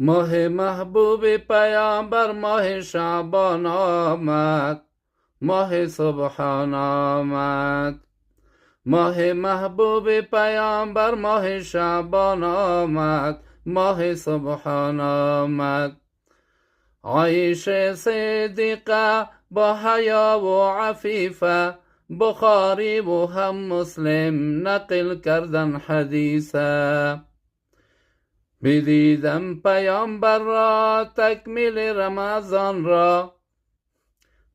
ماه محبوب پیامبر ماه شعبان آمد، ماه سبحان آمد. ماه محبوب پیامبر ماه شعبان آمد، ماه سبحان آمد. عایشه صدیقه با حیا و عفیفه، بخاری و هم مسلم نقل کردن حدیثه. بدیدم پیامبر را تکمیل رمضان را،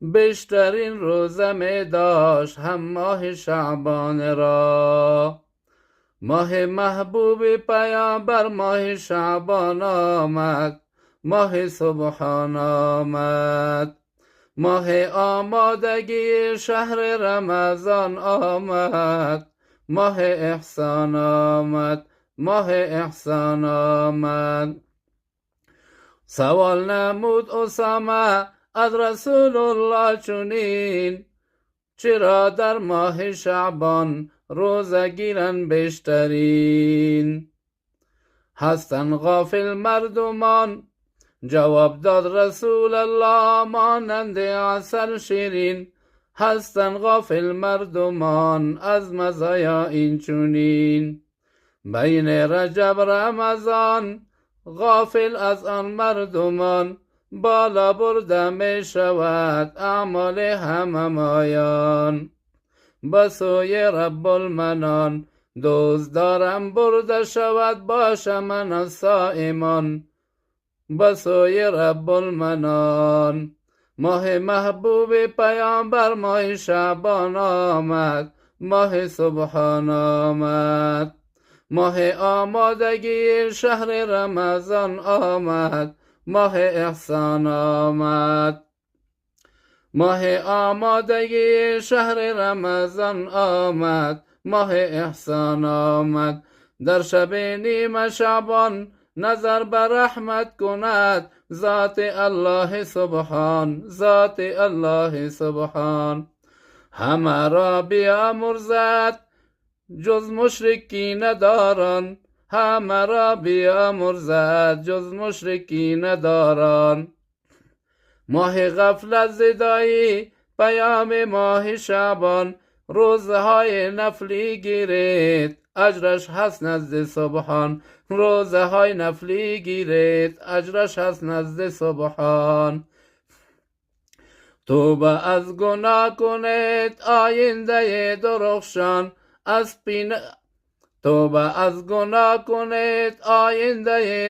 بیشترین روزه می داشت هم ماه شعبان را. ماه محبوب پیامبر ماه شعبان آمد، ماه سبحان آمد. ماه آمادگی شهر رمضان آمد، ماه احسان آمد، ماه احسان آمد. سوال نمود اسامه از رسول الله چنین، چرا در ماه شعبان روزه گیرن بیشترین؟ هستن غافل مردمان، جواب داد رسول الله، مانند عسل شیرین. هستن غافل مردمان از مزایا این چنین. بین رجب رمضان غافل از آن مردمان، بالا برده می شود اعمال همه مایان. بسوی رب المنان دوست دارم برده شود، باشم من از صائمان. بسوی رب المنان ماه محبوب پیامبر ماه شعبان آمد، ماه سبحان آمد. ماه آمادگی شهر رمضان آمد، ماه احسان آمد. ماه آمادگی شهر رمضان آمد، ماه احسان آمد. در شب نیمه شعبان نظر بر رحمت کند، ذات الله سبحان، ذات الله سبحان. همه را بیامرزد جز مشرکی نداران، همه را بیامرزد جز مشرکی نداران. ماه غفلت زدایی پیام ماه شعبان، روزهای نفلی گیرید اجرش هست نزد سبحان. روزهای نفلی گیرید اجرش هست نزد سبحان. توبه از گناه کنید آینده درخشان، توبه از گناه کنید آینده